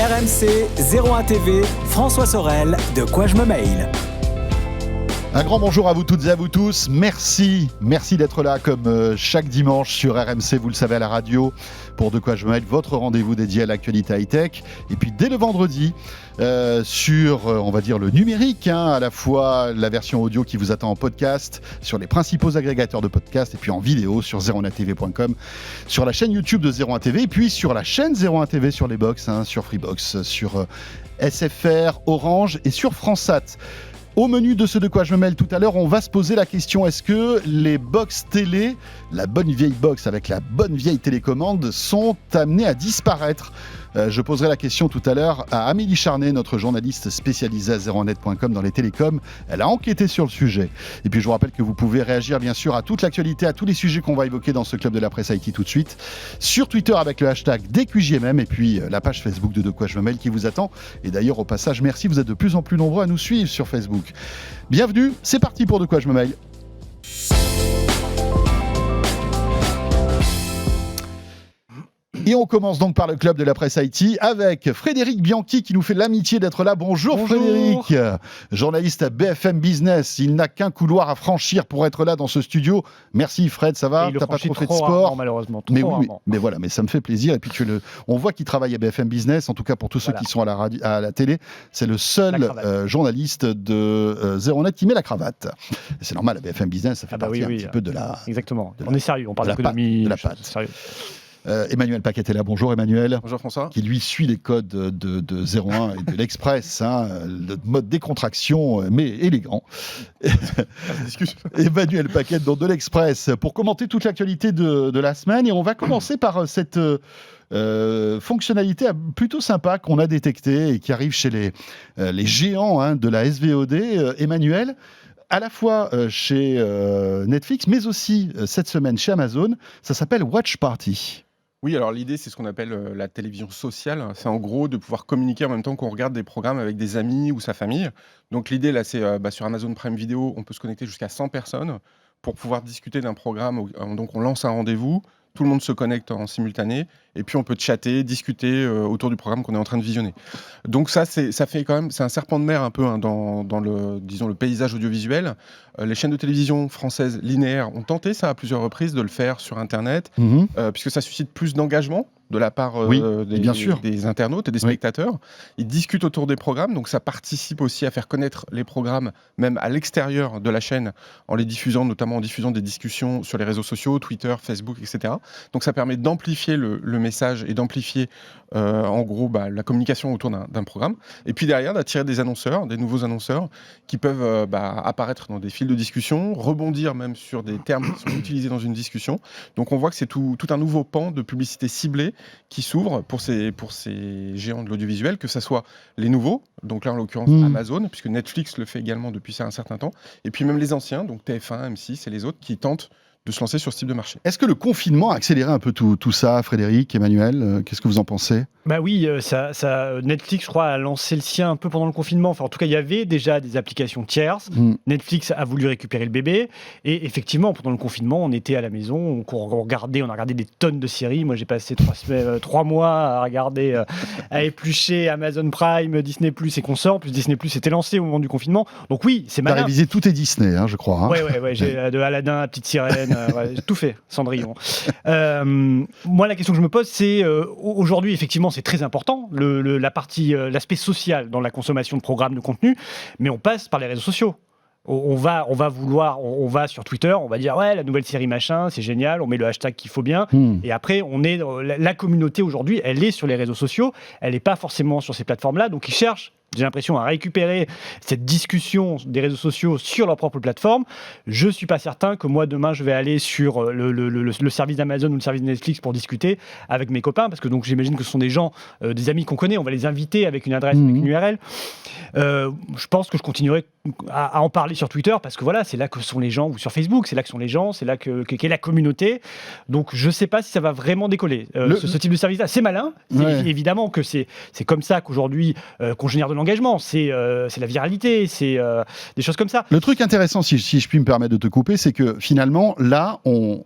RMC 01 TV, François Sorel, De quoi je me mail. Un grand bonjour à vous toutes et à vous tous. Merci d'être là comme chaque dimanche sur RMC, vous le savez, à la radio, pour De quoi je me mail, votre rendez-vous dédié à l'actualité high-tech. Et puis dès le vendredi, sur, on va dire, le numérique, à la fois la version audio qui vous attend en podcast, sur les principaux agrégateurs de podcasts, et puis en vidéo sur 01tv.com, sur la chaîne YouTube de 01 TV, et puis sur la chaîne 01 TV sur les box, sur Freebox, sur SFR, Orange et sur FranceSat. Au menu de ce De quoi je me mêle tout à l'heure, on va se poser la question, est-ce que les box télé, la bonne vieille box avec la bonne vieille télécommande, sont amenées à disparaître ? Je poserai la question tout à l'heure à Amélie Charnet, notre journaliste spécialisée à 01net.com dans les télécoms. Elle a enquêté sur le sujet. Et puis je vous rappelle que vous pouvez réagir bien sûr à toute l'actualité, à tous les sujets qu'on va évoquer dans ce club de la presse IT tout de suite. Sur Twitter avec le hashtag DQJMM et puis la page Facebook de quoi je me mêle qui vous attend. Et d'ailleurs au passage, merci, vous êtes de plus en plus nombreux à nous suivre sur Facebook. Bienvenue, c'est parti pour De quoi je me mêle. Et on commence donc par le club de la presse IT avec Frédéric Bianchi qui nous fait l'amitié d'être là. Bonjour Frédéric, journaliste à BFM Business. Il n'a qu'un couloir à franchir pour être là dans ce studio. Merci Fred, ça va ? T'as pas trop fait de sport rarement, malheureusement, rarement. Mais voilà, mais ça me fait plaisir. Et puis on voit qu'il travaille à BFM Business, en tout cas pour tous ceux qui sont à la télé. C'est le seul journaliste de 01net qui met la cravate. Et c'est normal, à BFM Business, ça fait partie un petit peu de la... Exactement, on est sérieux, on parle d'économie. De la patte. Sérieux. Emmanuel Paquet est là. Bonjour Emmanuel. Bonjour François. Qui lui suit les codes de 01 et de l'Express, le mode décontraction mais élégant. Emmanuel Paquet donc de l'Express pour commenter toute l'actualité de la semaine, et on va commencer par cette fonctionnalité plutôt sympa qu'on a détectée et qui arrive chez les géants de la SVOD. Emmanuel, à la fois chez Netflix, mais aussi cette semaine chez Amazon, ça s'appelle Watch Party. Oui, alors l'idée, c'est ce qu'on appelle la télévision sociale. C'est en gros de pouvoir communiquer en même temps qu'on regarde des programmes avec des amis ou sa famille. Donc l'idée, là, c'est sur Amazon Prime Video, on peut se connecter jusqu'à 100 personnes pour pouvoir discuter d'un programme. Donc on lance un rendez-vous, tout le monde se connecte en simultané, et puis on peut chatter, discuter autour du programme qu'on est en train de visionner. Donc ça fait quand même, c'est un serpent de mer un peu dans le paysage audiovisuel. Les chaînes de télévision françaises linéaires ont tenté ça à plusieurs reprises de le faire sur Internet, puisque ça suscite plus d'engagement de la part des internautes et des spectateurs. Ils discutent autour des programmes, donc ça participe aussi à faire connaître les programmes, même à l'extérieur de la chaîne, en les diffusant, notamment en diffusant des discussions sur les réseaux sociaux, Twitter, Facebook, etc. Donc ça permet d'amplifier le message et d'amplifier en gros la communication autour d'un programme. Et puis derrière, d'attirer des annonceurs, des nouveaux annonceurs qui peuvent apparaître dans des fils de discussion, rebondir même sur des termes qui sont utilisés dans une discussion. Donc on voit que c'est tout un nouveau pan de publicité ciblée qui s'ouvre pour ces géants de l'audiovisuel, que ce soit les nouveaux, donc là en l'occurrence Amazon, puisque Netflix le fait également depuis un certain temps, et puis même les anciens, donc TF1, M6 et les autres qui tentent de se lancer sur ce type de marché. Est-ce que le confinement a accéléré un peu tout ça, Frédéric, Emmanuel ? Qu'est-ce que vous en pensez ? Oui, Netflix, je crois, a lancé le sien un peu pendant le confinement. Enfin, en tout cas, il y avait déjà des applications tierces. Netflix a voulu récupérer le bébé. Et effectivement, pendant le confinement, on était à la maison, on a regardé des tonnes de séries. Moi, j'ai passé 3 mois à regarder, à éplucher Amazon Prime, Disney+, et consorts. Plus Disney+, était lancé au moment du confinement. Donc oui, c'est malin. T'as révisé tout est Disney, je crois. Ouais, j'ai de Aladdin à Petite Sirène. J'ai tout fait, Cendrillon. Moi, la question que je me pose, c'est aujourd'hui, effectivement, c'est très important, l'aspect social dans la consommation de programmes, de contenu, mais on passe par les réseaux sociaux. On va sur Twitter, on va dire la nouvelle série machin, c'est génial, on met le hashtag qu'il faut bien, et après la communauté aujourd'hui, elle est sur les réseaux sociaux, elle n'est pas forcément sur ces plateformes-là, donc ils cherchent, j'ai l'impression, à récupérer cette discussion des réseaux sociaux sur leur propre plateforme. Je ne suis pas certain que moi, demain, je vais aller sur le service d'Amazon ou le service de Netflix pour discuter avec mes copains, parce que donc, j'imagine que ce sont des gens, des amis qu'on connaît, on va les inviter avec une adresse, avec une URL. Je pense que je continuerai à en parler sur Twitter, parce que c'est là que sont les gens, ou sur Facebook, c'est là que sont les gens, c'est là qu'est la communauté. Donc, je ne sais pas si ça va vraiment décoller. Ce type de service-là, c'est malin. Évidemment que c'est comme ça qu'aujourd'hui, qu'on génère de l'engagement, c'est la viralité, c'est des choses comme ça. Le truc intéressant, si je puis me permettre de te couper, c'est que finalement, là, on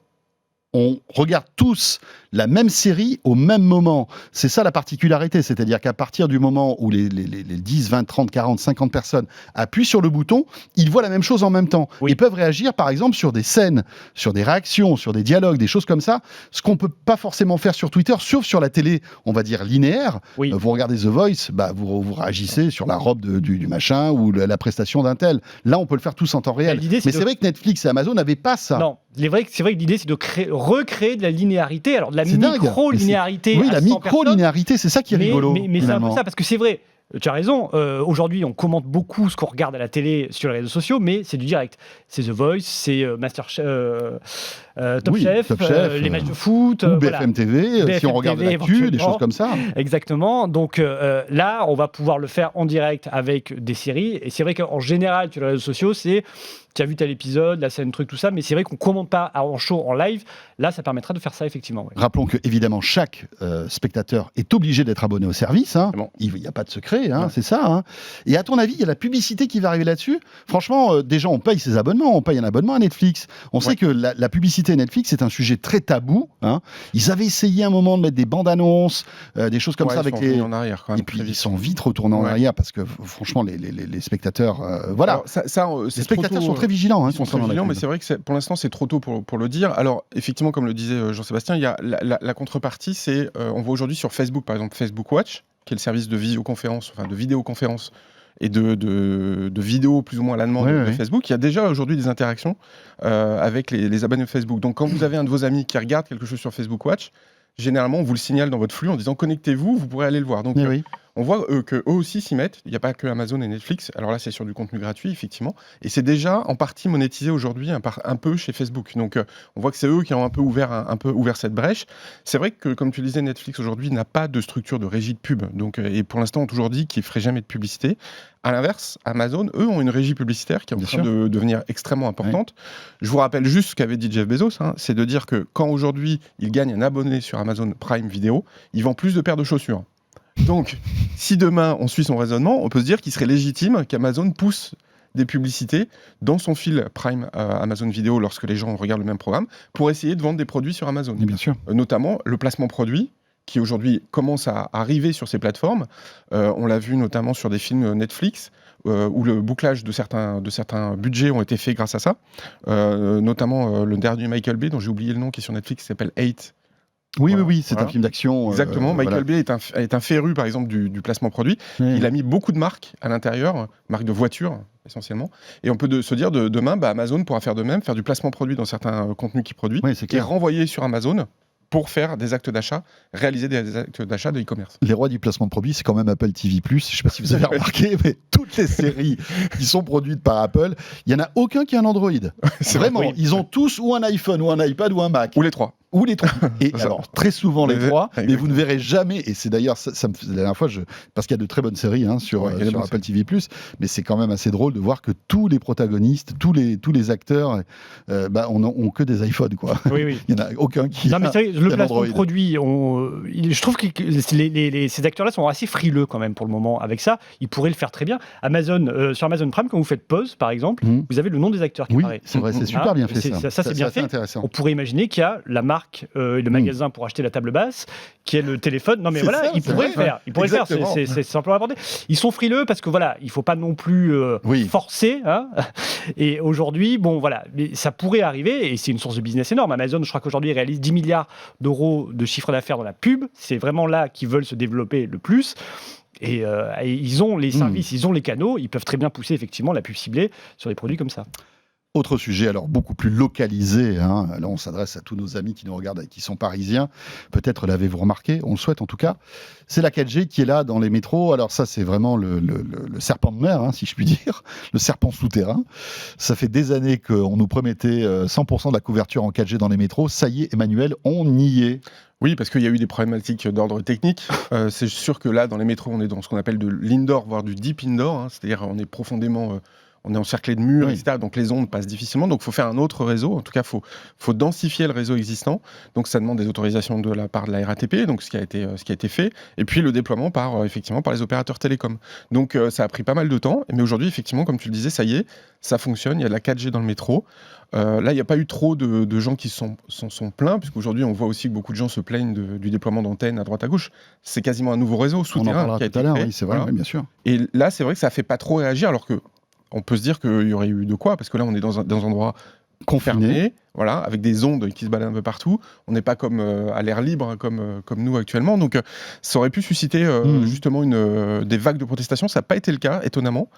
on regarde tous la même série au même moment. C'est ça la particularité, c'est-à-dire qu'à partir du moment où les 10, 20, 30, 40, 50 personnes appuient sur le bouton, ils voient la même chose en même temps. Oui. Ils peuvent réagir, par exemple, sur des scènes, sur des réactions, sur des dialogues, des choses comme ça, ce qu'on ne peut pas forcément faire sur Twitter, sauf sur la télé, on va dire linéaire. Oui. Vous regardez The Voice, vous réagissez sur la robe du machin ou la prestation d'un tel. Là, on peut le faire tous en temps réel. L'idée, Mais c'est vrai que Netflix et Amazon n'avaient pas ça. Non, c'est vrai que l'idée, c'est de recréer de la linéarité. Alors, de la C'est dingue. micro-linéarité. Oui, à la 100 micro-linéarité, c'est ça qui est rigolo. Mais c'est un finalement. peu ça, parce que c'est vrai. Tu as raison, aujourd'hui on commente beaucoup ce qu'on regarde à la télé sur les réseaux sociaux, mais c'est du direct. C'est The Voice, c'est Top Chef, les matchs de foot, ou voilà. BFM TV, si on regarde TV, l'actu, des choses comme ça. Exactement, donc là on va pouvoir le faire en direct avec des séries, et c'est vrai qu'en général sur les réseaux sociaux, tu as vu tel épisode, la scène, truc, tout ça, mais c'est vrai qu'on ne commente pas en show, en live. Là, ça permettra de faire ça, effectivement. Ouais. Rappelons que, évidemment, chaque spectateur est obligé d'être abonné au service. Hein. Bon. Il n'y a pas de secret, hein, c'est ça. Hein. Et à ton avis, il y a la publicité qui va arriver là-dessus. Franchement, déjà, on paye ses abonnements. On paye un abonnement à Netflix. On sait que la publicité à Netflix, c'est un sujet très tabou. Hein. Ils avaient essayé un moment de mettre des bandes annonces, des choses comme ça. Avec les... en arrière, quand même, Et puis, ils sont vite retournés en arrière parce que, franchement, les spectateurs... voilà. Alors, les spectateurs sont très vigilants. Hein, ils sont très vigilants, mais c'est vrai que pour l'instant, c'est trop tôt pour le dire. Alors, effectivement, comme le disait Jean-Sébastien, il y a la contrepartie, c'est, on voit aujourd'hui sur Facebook, par exemple, Facebook Watch, qui est le service de visioconférence, enfin de vidéoconférence et de vidéos plus ou moins à la demande de Facebook. Il y a déjà aujourd'hui des interactions avec les abonnés de Facebook. Donc, quand vous avez un de vos amis qui regarde quelque chose sur Facebook Watch, généralement, on vous le signale dans votre flux en disant « Connectez-vous, vous pourrez aller le voir ». Donc, on voit qu'eux aussi s'y mettent. Il n'y a pas que Amazon et Netflix. Alors là, c'est sur du contenu gratuit, effectivement. Et c'est déjà en partie monétisé aujourd'hui un peu chez Facebook. Donc, on voit que c'est eux qui ont un peu ouvert cette brèche. C'est vrai que, comme tu le disais, Netflix aujourd'hui n'a pas de structure de régie de pub. Donc, et pour l'instant, on a toujours dit qu'ils ne feraient jamais de publicité. À l'inverse, Amazon, eux, ont une régie publicitaire qui est en train de devenir extrêmement importante. Je vous rappelle juste ce qu'avait dit Jeff Bezos, hein, c'est de dire que quand aujourd'hui, il gagne un abonné sur Amazon Prime Video, il vend plus de paires de chaussures. Donc, si demain on suit son raisonnement, on peut se dire qu'il serait légitime qu'Amazon pousse des publicités dans son fil Prime Amazon Vidéo lorsque les gens regardent le même programme pour essayer de vendre des produits sur Amazon. Et bien sûr. Notamment le placement produit qui aujourd'hui commence à arriver sur ces plateformes. On l'a vu notamment sur des films Netflix où le bouclage de certains budgets ont été faits grâce à ça. Notamment le dernier Michael Bay, dont j'ai oublié le nom, qui est sur Netflix, qui s'appelle 8. Oui, c'est un film d'action. Exactement. Michael Bay est un féru, par exemple, du placement produit. Il a mis beaucoup de marques à l'intérieur, marques de voitures, essentiellement. Et on peut se dire, demain, Amazon pourra faire de même, faire du placement produit dans certains contenus qu'il produit, et renvoyer sur Amazon pour faire des actes d'achat, réaliser des actes d'achat de e-commerce. Les rois du placement de produit, c'est quand même Apple TV+. Je ne sais pas si vous avez remarqué, mais toutes les séries qui sont produites par Apple, il n'y en a aucun qui a un Android. C'est vraiment, ils ont tous ou un iPhone, ou un iPad, ou un Mac. Ou les trois. Ou les trois. Et alors, très souvent les trois, mais vous ne verrez jamais, et c'est d'ailleurs, ça me fait, la dernière fois, parce qu'il y a de très bonnes séries sur Apple TV+, mais c'est quand même assez drôle de voir que tous les protagonistes, tous les acteurs, ont que des iPhones, quoi. Oui. Il n'y en a aucun qui non, mais c'est vrai, le placement Android. de produit, je trouve que ces acteurs-là sont assez frileux quand même pour le moment avec ça. Ils pourraient le faire très bien. Sur Amazon Prime, quand vous faites pause, par exemple, vous avez le nom des acteurs qui apparaît. C'est vrai, c'est super bien fait ça. Ça, c'est bien fait. Intéressant. On pourrait imaginer qu'il y a la marque et le magasin pour acheter la table basse, qui est le téléphone. Non mais voilà, ils pourraient le faire. Ils pourraient le faire. C'est simplement abordé. Ils sont frileux parce que voilà, il faut pas non plus forcer. Hein. Et aujourd'hui, mais ça pourrait arriver et c'est une source de business énorme. Amazon, je crois qu'aujourd'hui, il réalise 10 milliards d'euros de chiffre d'affaires dans la pub. C'est vraiment là qu'ils veulent se développer le plus. Et ils ont les services, ils ont les canaux, ils peuvent très bien pousser effectivement la pub ciblée sur des produits comme ça. Autre sujet, alors beaucoup plus localisé, hein. Là on s'adresse à tous nos amis qui nous regardent et qui sont parisiens, peut-être l'avez-vous remarqué, on le souhaite en tout cas, c'est la 4G qui est là dans les métros. Alors ça c'est vraiment le serpent de mer, hein, si je puis dire, le serpent souterrain. Ça fait des années qu'on nous promettait 100% de la couverture en 4G dans les métros, ça y est Emmanuel, on y est. Oui, parce qu'il y a eu des problématiques d'ordre technique. C'est sûr que là, dans les métros, on est dans ce qu'on appelle de l'indoor, voire du deep indoor, hein, c'est-à-dire on est profondément... on est encerclé de murs, Oui. etc. Donc les ondes passent difficilement. Donc il faut faire un autre réseau. En tout cas, faut densifier le réseau existant. Donc ça demande des autorisations de la part de la RATP, donc ce qui a été fait. Et puis le déploiement effectivement par les opérateurs télécoms. Donc ça a pris pas mal de temps. Mais aujourd'hui, effectivement, comme tu le disais, ça y est, ça fonctionne. Il y a de la 4G dans le métro. Là, il n'y a pas eu trop de gens qui sont plaints, puisqu'aujourd'hui, on voit aussi que beaucoup de gens se plaignent du déploiement d'antennes à droite à gauche. C'est quasiment un nouveau réseau On en souterrain parlera qui a tout à été l'heure, créé. oui, c'est vrai, Voilà. oui, bien sûr. Et là, c'est vrai que ça fait pas trop réagir, alors que on peut se dire qu'il y aurait eu de quoi, parce que là, on est dans un endroit Confiné. fermé, voilà, avec des ondes qui se baladent un peu partout. On n'est pas comme à l'air libre, hein, comme nous actuellement. Donc, ça aurait pu susciter justement des vagues de protestation. Ça n'a pas été le cas, étonnamment.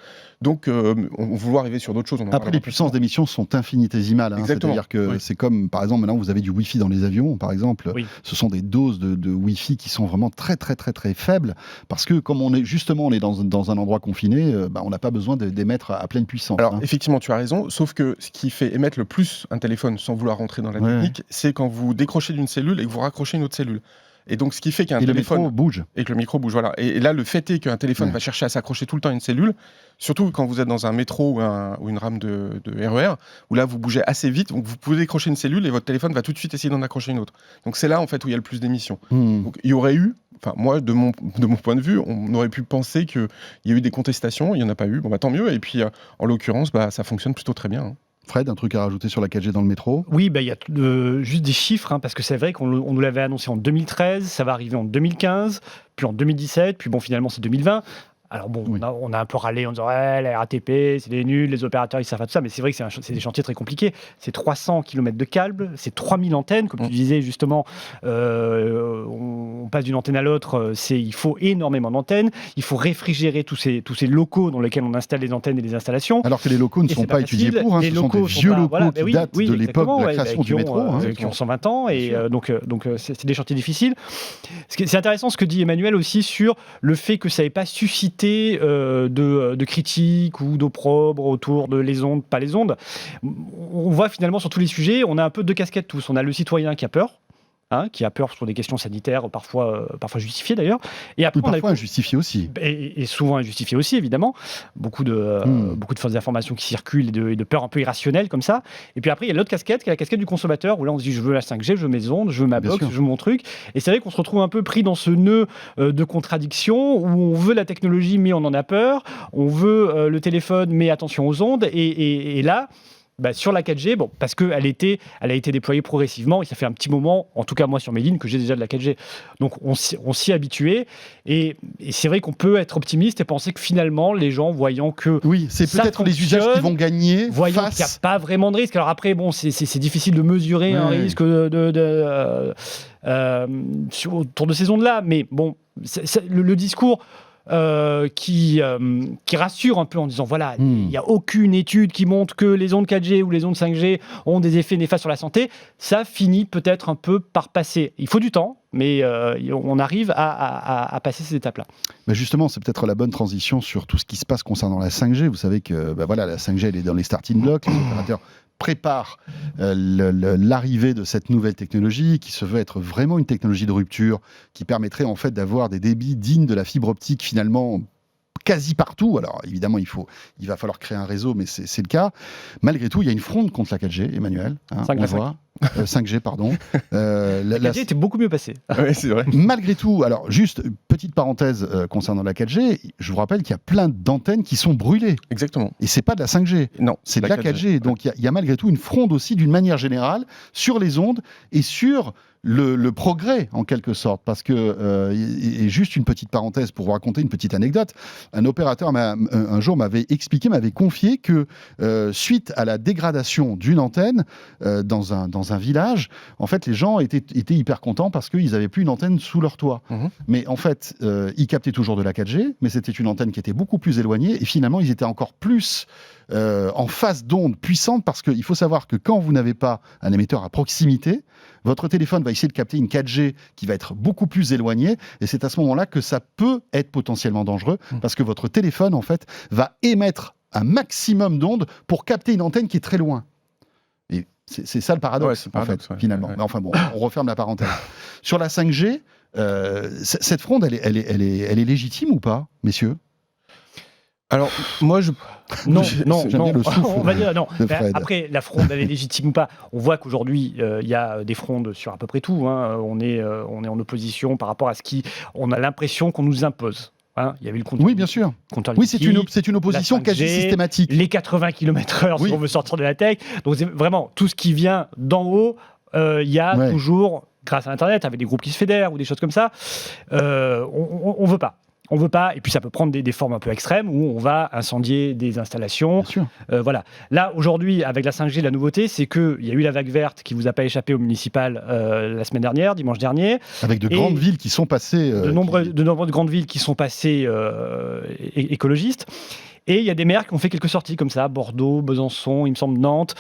Donc, on vouloir arriver sur d'autres choses. Après, les puissances d'émission sont infinitésimales. Exactement. C'est-à-dire que Oui. c'est comme, par exemple, maintenant, vous avez du Wi-Fi dans les avions, par exemple. Oui. Ce sont des doses de Wi-Fi qui sont vraiment très, très, très, très faibles. Parce que, comme on est dans un endroit confiné, on n'a pas besoin d'émettre à pleine puissance. Alors, effectivement, tu as raison. Sauf que ce qui fait émettre le plus un téléphone, sans vouloir rentrer dans la technique, c'est quand vous décrochez d'une cellule et que vous raccrochez une autre cellule. Et donc, ce qui fait qu'un Et le téléphone. métro bouge. Et que le micro bouge, voilà. Et là, le fait est qu'un téléphone va chercher à s'accrocher tout le temps à une cellule, surtout quand vous êtes dans un métro ou une rame de RER, où là, vous bougez assez vite, donc vous pouvez décrocher une cellule et votre téléphone va tout de suite essayer d'en accrocher une autre. Donc c'est là, en fait, où il y a le plus d'émissions. Donc il y aurait eu, enfin moi, de mon point de vue, on aurait pu penser qu'il y a eu des contestations, il n'y en a pas eu, bon bah tant mieux, et puis en l'occurrence, ça fonctionne plutôt très bien. Fred, un truc à rajouter sur la 4G dans le métro? Oui, il y a juste des chiffres, parce que c'est vrai qu'on nous l'avait annoncé en 2013, ça va arriver en 2015, puis en 2017, puis bon, finalement c'est 2020. Alors bon, Oui. on a un peu râlé en disant ouais, la RATP, c'est des nuls, les opérateurs ils savent pas tout ça, mais c'est vrai que c'est des chantiers très compliqués. C'est 300 km de câbles, c'est 3000 antennes, comme tu disais justement, on passe d'une antenne à l'autre, il faut énormément d'antennes, il faut réfrigérer tous ces locaux dans lesquels on installe les antennes et les installations. Alors que les locaux ne Et sont c'est pas étudiés facile. pour, Les ce sont des locaux sont vieux pas- locaux voilà, qui oui, datent oui, de l'époque de la exactement, création du métro. qui ont 120 ans, et donc c'est des chantiers difficiles. C'est intéressant ce que dit Emmanuel aussi sur le fait que ça n'ait pas suscité de critiques ou d'opprobre autour de les ondes, pas les ondes. On voit finalement sur tous les sujets, on a un peu deux casquettes tous. On a le citoyen qui a peur. Qui a peur sur des questions sanitaires, parfois justifiées d'ailleurs. Et après, Ou parfois injustifié aussi. et souvent injustifiées aussi, évidemment. Beaucoup de fausses informations qui circulent et de peurs un peu irrationnelles comme ça. Et puis après, il y a l'autre casquette, qui est la casquette du consommateur, où là on se dit je veux la 5G, je veux mes ondes, je veux ma Bien box, sûr. je veux mon truc. Et c'est vrai qu'on se retrouve un peu pris dans ce nœud de contradiction, où on veut la technologie mais on en a peur, on veut le téléphone mais attention aux ondes. Et là, sur la 4G, parce qu'elle a été déployée progressivement, et ça fait un petit moment, en tout cas moi sur mes lignes, que j'ai déjà de la 4G. Donc on s'y est habitué, et c'est vrai qu'on peut être optimiste et penser que finalement, les gens, voyant que Oui, c'est ça peut-être les usages qui vont gagner voyant qu'il n'y a face... pas vraiment de risque. Alors après, c'est difficile de mesurer un Ouais. risque autour de ces ondes-là, mais bon, le discours qui rassure un peu en disant voilà, il n'y a aucune étude qui montre que les ondes 4G ou les ondes 5G ont des effets néfastes sur la santé, ça finit peut-être un peu par passer. Il faut du temps, mais on arrive à passer ces étapes-là. Justement, c'est peut-être la bonne transition sur tout ce qui se passe concernant la 5G. Vous savez que la 5G, elle est dans les starting blocks. Les opérateurs préparent l'arrivée de cette nouvelle technologie qui se veut être vraiment une technologie de rupture qui permettrait en fait d'avoir des débits dignes de la fibre optique finalement quasi partout. Alors évidemment, il va falloir créer un réseau, mais c'est le cas. Malgré tout, il y a une fronde contre la 4G, Emmanuel. 5G, pardon. La 4G était beaucoup mieux passée. Oui, c'est vrai. Malgré tout, alors juste petite parenthèse concernant la 4G, je vous rappelle qu'il y a plein d'antennes qui sont brûlées. Exactement. Et c'est pas de la 5G. Non, C'est de la 4G. Donc il y a malgré tout une fronde aussi d'une manière générale sur les ondes et sur le progrès en quelque sorte. Parce que, et juste une petite parenthèse pour vous raconter une petite anecdote, un opérateur un jour m'avait confié que suite à la dégradation d'une antenne dans un village, en fait les gens étaient hyper contents parce qu'ils n'avaient plus une antenne sous leur toit. Mais en fait, ils captaient toujours de la 4G, mais c'était une antenne qui était beaucoup plus éloignée et finalement ils étaient encore plus en phase d'onde puissante parce qu'il faut savoir que quand vous n'avez pas un émetteur à proximité, votre téléphone va essayer de capter une 4G qui va être beaucoup plus éloignée et c'est à ce moment-là que ça peut être potentiellement dangereux parce que votre téléphone en fait va émettre un maximum d'ondes pour capter une antenne qui est très loin. Et c'est ça le paradoxe, finalement. Ouais. Mais enfin bon, on referme la parenthèse. Sur la 5G, cette fronde, elle est légitime ou pas, messieurs ? Alors, moi, Non, J'aime bien le souffle on va dire non. de Ben, Fred. après, la fronde, elle est légitime ou pas. On voit qu'aujourd'hui, il y a des frondes sur à peu près tout. Hein. On est en opposition par rapport à ce qui. On a l'impression qu'on nous impose. Hein. Il y avait le compteur. Oui, bien sûr. compteur Oui, c'est liquide, une opposition la 5G, quasi systématique. les 80 km/h Oui. si on veut sortir de la tech. Donc, c'est vraiment tout ce qui vient d'en haut. Il y a Ouais. toujours, grâce à Internet, avec des groupes qui se fédèrent ou des choses comme ça, on veut pas. On veut pas, et puis ça peut prendre des formes un peu extrêmes où on va incendier des installations. Bien sûr. Voilà. Là, aujourd'hui, avec la 5G, la nouveauté, c'est qu'il y a eu la vague verte qui vous a pas échappé au municipal la semaine dernière, dimanche dernier. Avec de Et grandes villes qui sont passées. De nombreuses grandes villes qui sont passées écologistes. Et il y a des maires qui ont fait quelques sorties comme ça, Bordeaux, Besançon, il me semble Nantes,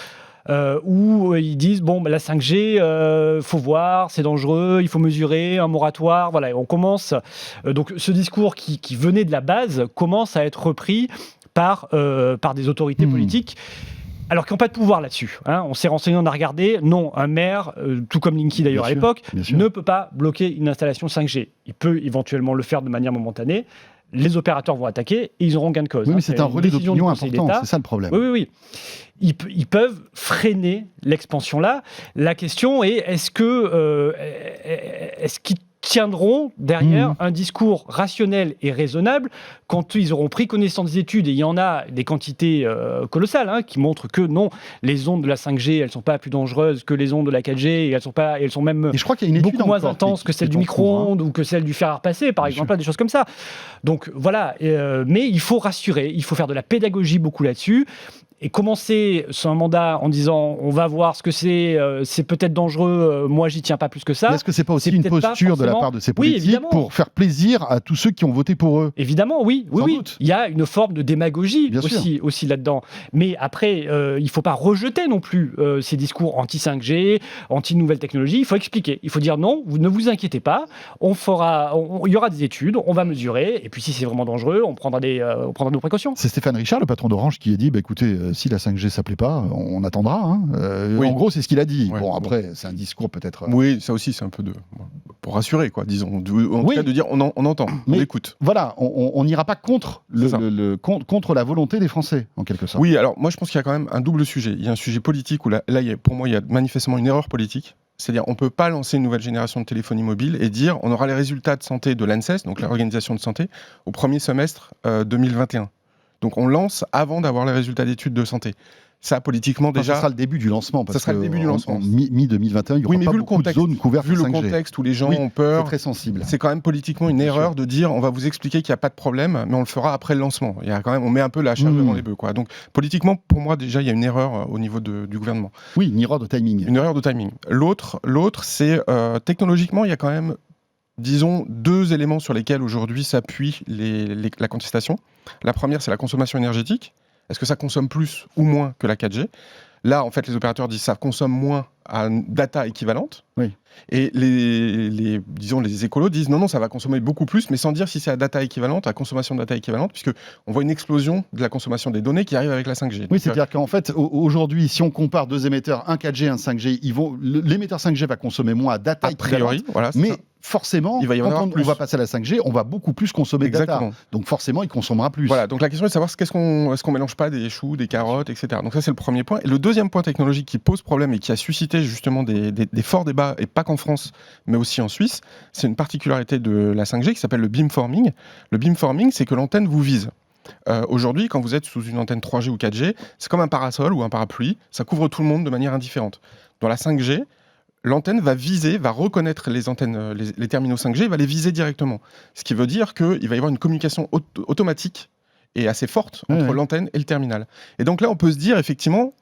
où ils disent bon, la 5G, faut voir, c'est dangereux, il faut mesurer, un moratoire. Voilà, et on commence. Donc ce discours qui venait de la base commence à être repris par des autorités politiques. Alors qu'ils n'ont pas de pouvoir là-dessus. Hein. On s'est renseigné, on a regardé. Non, un maire, tout comme Linky d'ailleurs à Bien sûr, l'époque, bien sûr. ne peut pas bloquer une installation 5G. Il peut éventuellement le faire de manière momentanée. Les opérateurs vont attaquer et ils auront gain de cause. Oui, hein. mais c'est un une relais décision d'opinion du Conseil important, d'État. c'est ça le problème. Oui. Ils peuvent freiner l'expansion là. La question est est-ce qu'ils tiendront derrière un discours rationnel et raisonnable quand ils auront pris connaissance des études, et il y en a des quantités colossales qui montrent que non, les ondes de la 5G, elles sont pas plus dangereuses que les ondes de la 4G, et elles sont même Et je crois qu'il y a une étude beaucoup moins encore intenses que celle du micro-ondes ou que celle du fer à repasser, par Bien exemple, sûr. des choses comme ça. Donc voilà, mais il faut rassurer, il faut faire de la pédagogie beaucoup là-dessus. Et commencer son mandat en disant on va voir ce que c'est peut-être dangereux, moi j'y tiens pas plus que ça. Mais est-ce que c'est pas aussi c'est une peut-être pas posture de la forcément- part de ces Oui, politiques évidemment. pour faire plaisir à tous ceux qui ont voté pour eux? Évidemment, oui. Sans Oui. doute. Il y a une forme de démagogie Bien sûr. aussi là-dedans. Mais après, il ne faut pas rejeter non plus ces discours anti-5G, anti-nouvelles technologies. Il faut expliquer. Il faut dire non, vous ne vous inquiétez pas. Il y aura des études, on va mesurer. Et puis si c'est vraiment dangereux, on prendra nos précautions. C'est Stéphane Richard, le patron d'Orange, qui a dit écoutez, si la 5G ça plaît pas, on attendra. Hein. Oui. En gros, c'est ce qu'il a dit. Ouais, bon, bon. après, c'est un discours peut-être. Oui, ça aussi, c'est un peu pour rassurer, quoi, disons. En Oui. tout cas, de dire on entend, Mais- on écoute. Voilà, on n'ira pas contre, C'est ça. contre la volonté des Français, en quelque sorte. Oui, alors moi, je pense qu'il y a quand même un double sujet. Il y a un sujet politique où pour moi, il y a manifestement une erreur politique. C'est-à-dire, on ne peut pas lancer une nouvelle génération de téléphonie mobile et dire on aura les résultats de santé de l'ANSES, donc l'organisation de santé, au premier semestre 2021. Donc on lance avant d'avoir les résultats d'études de santé. Ça, politiquement, Enfin, déjà. ça sera le début du lancement. Parce Ça sera le que début du lancement. En mi-2021, il n'y aura Oui, mais pas vu le beaucoup contexte, de zones couvertes vu le 5G. contexte où les gens Oui, ont C'est peur, très sensible. c'est quand même politiquement une Bien erreur sûr. de dire on va vous expliquer qu'il n'y a pas de problème, mais on le fera après le lancement. Il y a quand même, on met un peu la charge devant les bœufs, quoi. Donc politiquement, pour moi, déjà, il y a une erreur au niveau du gouvernement. Oui, une erreur de timing. Une erreur de timing. L'autre, c'est technologiquement, il y a quand même, disons, deux éléments sur lesquels aujourd'hui s'appuie la contestation. La première, c'est la consommation énergétique. Est-ce que ça consomme plus ou moins que la 4G ? Là, en fait, les opérateurs disent que ça consomme moins à une data équivalente. Oui. Et les écolos disent non, ça va consommer beaucoup plus, mais sans dire si c'est à data équivalente, à consommation de data équivalente, puisque on voit une explosion de la consommation des données qui arrive avec la 5G. Oui, Donc, c'est-à-dire qu'en fait, aujourd'hui, si on compare deux émetteurs, un 4G et un 5G, l'émetteur 5G va consommer moins à data a priori, équivalente, voilà. c'est mais ça. forcément, Il va y en quand avoir on plus. va passer à la 5G, on va beaucoup plus consommer de data. Exactement. Donc forcément, il consommera plus. Voilà, donc la question est de savoir est-ce qu'on mélange pas des choux, des carottes, etc. Donc ça, c'est le premier point. Et le deuxième point technologique qui pose problème et qui a suscité justement des forts débats, et pas qu'en France, mais aussi en Suisse, c'est une particularité de la 5G qui s'appelle le beamforming. Le beamforming, c'est que l'antenne vous vise. Aujourd'hui, quand vous êtes sous une antenne 3G ou 4G, c'est comme un parasol ou un parapluie, ça couvre tout le monde de manière indifférente. Dans la 5G, l'antenne va reconnaître les antennes, les terminaux 5G, va les viser directement. Ce qui veut dire qu'il va y avoir une communication automatique et assez forte entre l'antenne et le terminal. Et donc là, on peut se dire, effectivement,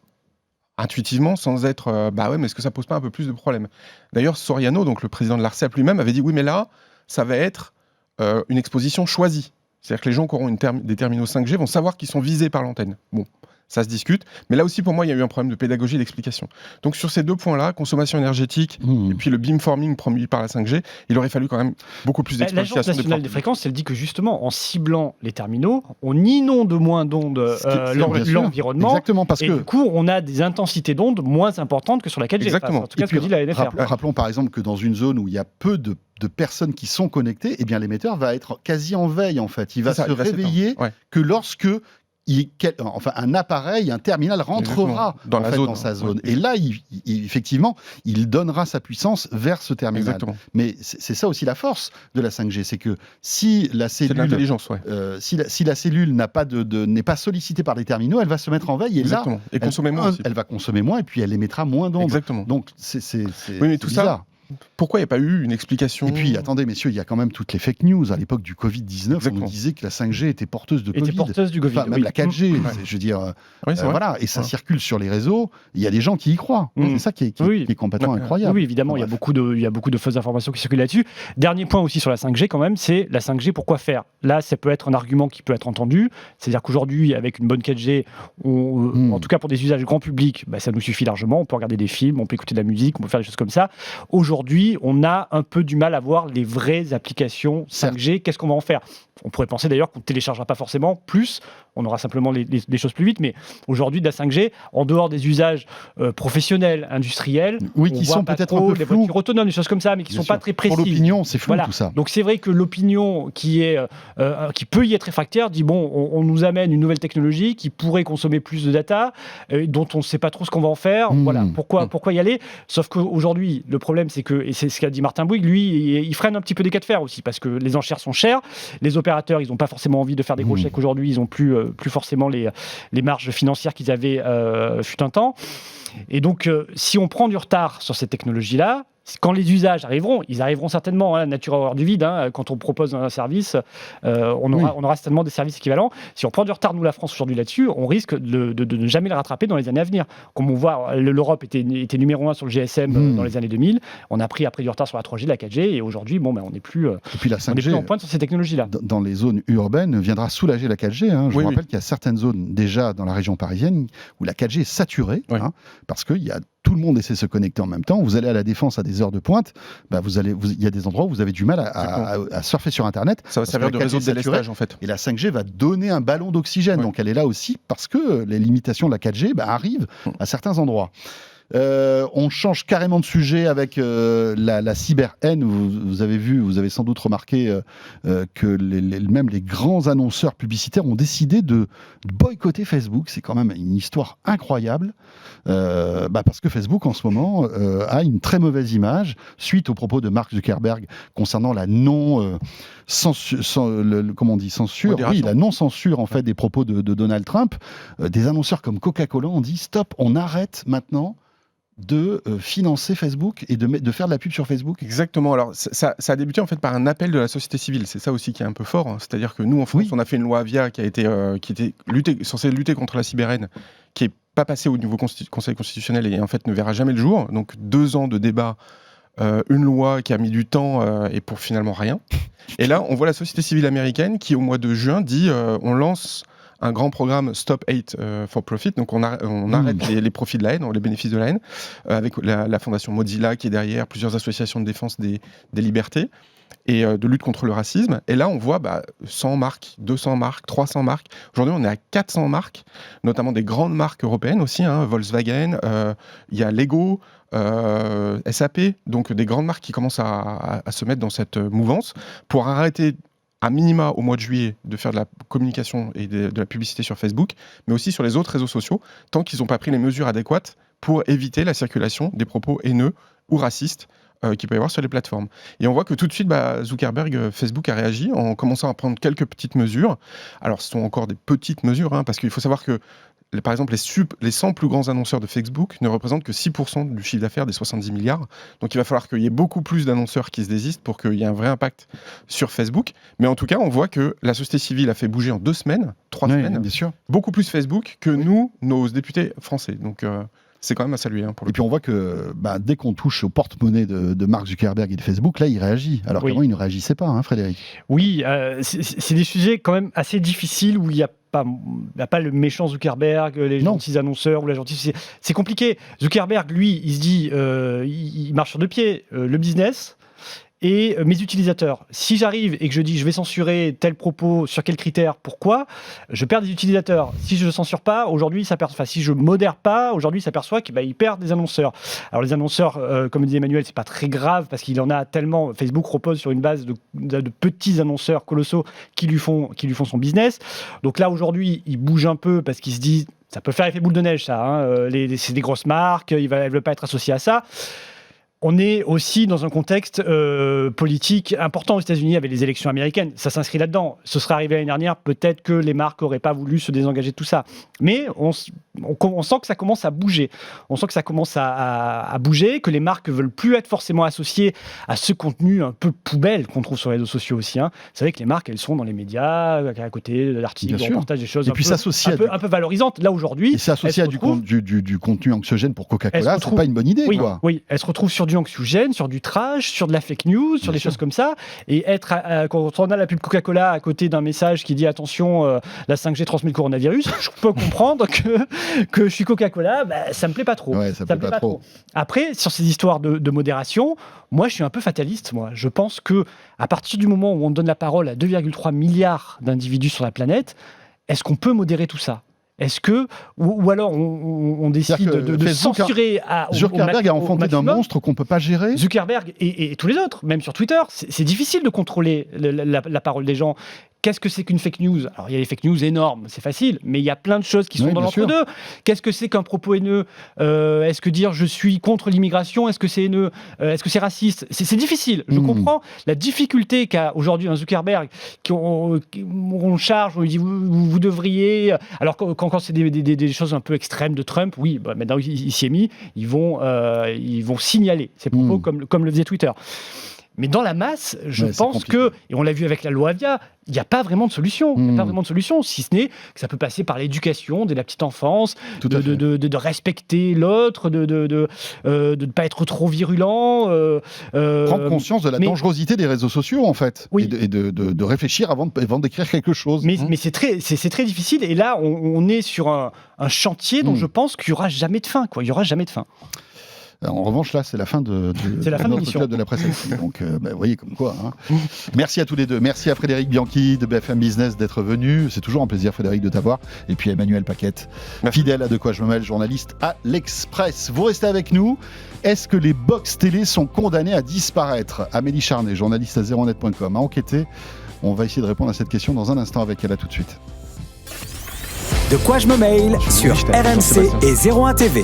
intuitivement, sans être mais est-ce que ça pose pas un peu plus de problèmes ? D'ailleurs, Soriano, donc le président de l'ARCEP lui-même, avait dit oui, mais là, ça va être une exposition choisie. C'est-à-dire que les gens qui auront des terminaux 5G vont savoir qu'ils sont visés par l'antenne. Bon, ça se discute. Mais là aussi, pour moi, il y a eu un problème de pédagogie et d'explication. Donc sur ces 2 points-là, consommation énergétique et puis le beamforming promis par la 5G, il aurait fallu quand même beaucoup plus d'explications. L'Agence nationale des fréquences, elle dit que justement, en ciblant les terminaux, on inonde moins d'ondes l'environnement. Exactement, parce et que du coup, on a des intensités d'ondes moins importantes que sur la 4G. Exactement. En tout cas, ce que dit la NFR. Rappelons par exemple que dans une zone où il y a peu de personnes qui sont connectées, eh bien l'émetteur va être quasi en veille en fait. Il va se réveiller que lorsque un appareil, un terminal rentrera dans sa zone. Et là, effectivement, il donnera sa puissance vers ce terminal. Exactement. Mais c'est ça aussi la force de la 5G, c'est que si la cellule, si la cellule n'est pas sollicitée par les terminaux, elle va se mettre en veille et Exactement. là, consommer moins aussi. Elle va consommer moins et puis elle émettra moins d'ondes. Exactement. Donc c'est mais tout bizarre. Ça, pourquoi il n'y a pas eu une explication? Et puis, attendez, messieurs, il y a quand même toutes les fake news. À l'époque du Covid-19, on nous disait que la 5G était porteuse de Covid. Enfin, même la 4G, je veux dire. Voilà, et ça circule sur les réseaux. Il y a des gens qui y croient. C'est ça qui est complètement incroyable. Oui, évidemment, il y a beaucoup de fausses informations qui circulent là-dessus. Dernier point aussi sur la 5G, quand même, c'est la 5G, pourquoi faire? Là, ça peut être un argument qui peut être entendu. C'est-à-dire qu'aujourd'hui, avec une bonne 4G, en tout cas pour des usages grand public, ça nous suffit largement. On peut regarder des films, on peut écouter de la musique, on peut faire des choses comme ça. Aujourd'hui, on a un peu du mal à voir les vraies applications 5G. Qu'est-ce qu'on va en faire? On pourrait penser d'ailleurs qu'on ne téléchargera pas forcément plus, on aura simplement les choses plus vite, mais aujourd'hui, de la 5G, en dehors des usages professionnels, industriels, qui sont peut-être un peu les flous, voitures autonomes, des choses comme ça, mais qui ne sont pas très précises. Pour l'opinion, c'est flou tout ça. Donc c'est vrai que l'opinion qui peut y être réfractaire dit on nous amène une nouvelle technologie qui pourrait consommer plus de data, dont on ne sait pas trop ce qu'on va en faire. Voilà, pourquoi y aller? Sauf qu'aujourd'hui, le problème, c'est que, et c'est ce qu'a dit Martin Bouygues, lui, il freine un petit peu des cas de fer aussi, parce que les enchères sont chères, les opérateurs, ils n'ont pas forcément envie de faire des gros chèques aujourd'hui, ils n'ont plus forcément les marges financières qu'ils avaient fut un temps. Et donc, si on prend du retard sur ces technologies-là, quand les usages arriveront, ils arriveront certainement, la nature horreur du vide, quand on propose un service, on aura certainement des services équivalents. Si on prend du retard, nous, la France, aujourd'hui là-dessus, on risque de ne jamais le rattraper dans les années à venir. Comme on voit, l'Europe était numéro 1 sur le GSM dans les années 2000, on a pris après du retard sur la 3G, la 4G, et aujourd'hui, on n'est plus, la 5G, en pointe sur ces technologies-là. Dans les zones urbaines, viendra soulager la 4G. Je vous rappelle qu'il y a certaines zones, déjà dans la région parisienne, où la 4G est saturée, parce qu'il y a tout le monde essaie de se connecter en même temps. Vous allez à la Défense à des heures de pointe, il y a des endroits où vous avez du mal à surfer sur Internet. Ça va servir de réseau de délestage, en fait. Et la 5G va donner un ballon d'oxygène. Donc elle est là aussi parce que les limitations de la 4G arrivent à certains endroits. On change carrément de sujet avec la cyber-haine. Vous avez sans doute remarqué que même les grands annonceurs publicitaires ont décidé de boycotter Facebook. C'est quand même une histoire incroyable, parce que Facebook en ce moment a une très mauvaise image suite aux propos de Mark Zuckerberg concernant la la non-censure en fait des propos de Donald Trump. Des annonceurs comme Coca-Cola ont dit stop, on arrête maintenant de financer Facebook et de faire de la pub sur Facebook. Exactement. Alors ça a débuté en fait par un appel de la société civile. C'est ça aussi qui est un peu fort. C'est-à-dire que nous en France, on a fait une loi Avia qui était censée lutter contre la cyberhaine, qui est pas passée au niveau Conseil constitutionnel et en fait ne verra jamais le jour. Donc 2 ans de débat, une loi qui a mis du temps et pour finalement rien. Et là, on voit la société civile américaine qui au mois de juin dit on lance un grand programme Stop Hate for Profit, donc on arrête les profits de la haine, les bénéfices de la haine, avec la fondation Mozilla qui est derrière, plusieurs associations de défense des libertés et de lutte contre le racisme. Et là, on voit 100 marques, 200 marques, 300 marques. Aujourd'hui, on est à 400 marques, notamment des grandes marques européennes aussi, Volkswagen, il y a Lego, SAP, donc des grandes marques qui commencent à se mettre dans cette mouvance pour arrêter à minima au mois de juillet de faire de la communication et de la publicité sur Facebook, mais aussi sur les autres réseaux sociaux, tant qu'ils n'ont pas pris les mesures adéquates pour éviter la circulation des propos haineux ou racistes qu'il peut y avoir sur les plateformes. Et on voit que tout de suite, Zuckerberg, Facebook a réagi en commençant à prendre quelques petites mesures. Alors, ce sont encore des petites mesures, parce qu'il faut savoir que par exemple, les 100 plus grands annonceurs de Facebook ne représentent que 6% du chiffre d'affaires des 70 milliards. Donc il va falloir qu'il y ait beaucoup plus d'annonceurs qui se désistent pour qu'il y ait un vrai impact sur Facebook. Mais en tout cas, on voit que la société civile a fait bouger en 2 semaines, 3 semaines, bien sûr, beaucoup plus Facebook que nous, nos députés français. Donc c'est quand même à saluer pour le Et puis on voit que dès qu'on touche au porte-monnaie de Mark Zuckerberg et de Facebook, là il réagit. Alors qu'avant il ne réagissait pas, Frédéric. Oui, c'est des sujets quand même assez difficiles où il n'y a pas le méchant Zuckerberg, les gentils annonceurs ou la gentille. C'est compliqué. Zuckerberg, lui, il se dit, il marche sur deux pieds. Le business et mes utilisateurs. Si j'arrive et que je dis je vais censurer tel propos, sur quels critères, pourquoi, je perds des utilisateurs. Si je ne censure pas, aujourd'hui, si je modère pas, aujourd'hui, il s'aperçoit qu'il perd des annonceurs. Alors les annonceurs, comme disait Emmanuel, c'est pas très grave parce qu'il en a tellement. Facebook repose sur une base de petits annonceurs colossaux qui lui font son business. Donc là, aujourd'hui, il bouge un peu parce qu'il se dit ça peut faire effet boule de neige, ça. C'est des grosses marques, elle ne veut pas être associée à ça. On est aussi dans un contexte politique important aux États-Unis avec les élections américaines. Ça s'inscrit là-dedans. Ce serait arrivé l'année dernière, peut-être que les marques n'auraient pas voulu se désengager de tout ça. Mais on sent que ça commence à bouger. On sent que ça commence à bouger, que les marques ne veulent plus être forcément associées à ce contenu un peu poubelle qu'on trouve sur les réseaux sociaux aussi. Vous savez que les marques, elles sont dans les médias, à côté de l'article, de reportage, des choses un peu valorisantes. Là, aujourd'hui... Et s'associer à du contenu anxiogène pour Coca-Cola, c'est pas une bonne idée. Oui, elles se retrouvent sur du anxiogène, sur du trash, sur de la fake news, sur des choses comme ça. Et quand on a la pub Coca-Cola à côté d'un message qui dit attention, la 5G transmet le coronavirus, je peux comprendre que je suis Coca-Cola, ça me plaît pas trop. Ouais, ça me plaît pas trop. Après, sur ces histoires de modération, moi je suis un peu fataliste. Je pense que à partir du moment où on donne la parole à 2,3 milliards d'individus sur la planète, est-ce qu'on peut modérer tout ça ? Est-ce que, ou alors on décide de censurer Zuckerberg a enfanté d'un monstre qu'on ne peut pas gérer. Zuckerberg et tous les autres, même sur Twitter, c'est difficile de contrôler la parole des gens. Qu'est-ce que c'est qu'une fake news ? Alors, il y a des fake news énormes, c'est facile, mais il y a plein de choses qui sont dans l'entre-deux. Qu'est-ce que c'est qu'un propos haineux ? Est-ce que dire je suis contre l'immigration, est-ce que c'est haineux ? Est-ce que c'est raciste ? C'est difficile. Je comprends la difficulté qu'a aujourd'hui un Zuckerberg, on charge, on lui dit vous devriez. Alors, quand c'est des choses un peu extrêmes de Trump, oui, maintenant il s'y est mis, ils vont signaler ces propos comme le faisait Twitter. Mais dans la masse, je pense que, et on l'a vu avec la loi Avia, il n'y a pas vraiment de solution. Il n'y a pas vraiment de solution, si ce n'est que ça peut passer par l'éducation dès la petite enfance, de respecter l'autre, de ne pas être trop virulent. Prendre conscience de la dangerosité des réseaux sociaux, en fait, et de réfléchir avant d'écrire quelque chose. Mais c'est très difficile, et là, on est sur un chantier dont je pense qu'il n'y aura jamais de fin. Il n'y aura jamais de fin. En revanche, là, c'est la fin de notre club de la presse. Donc, vous voyez comme quoi. Merci à tous les deux. Merci à Frédéric Bianchi de BFM Business d'être venu. C'est toujours un plaisir, Frédéric, de t'avoir. Et puis Emmanuel Paquette, fidèle à De quoi je me mêle, journaliste à l'Express. Vous restez avec nous. Est-ce que les box télé sont condamnées à disparaître ? Amélie Charnet, journaliste à 0net.com, a enquêté. On va essayer de répondre à cette question dans un instant avec elle. À tout de suite. De quoi je me mêle sur RMC et 01 TV.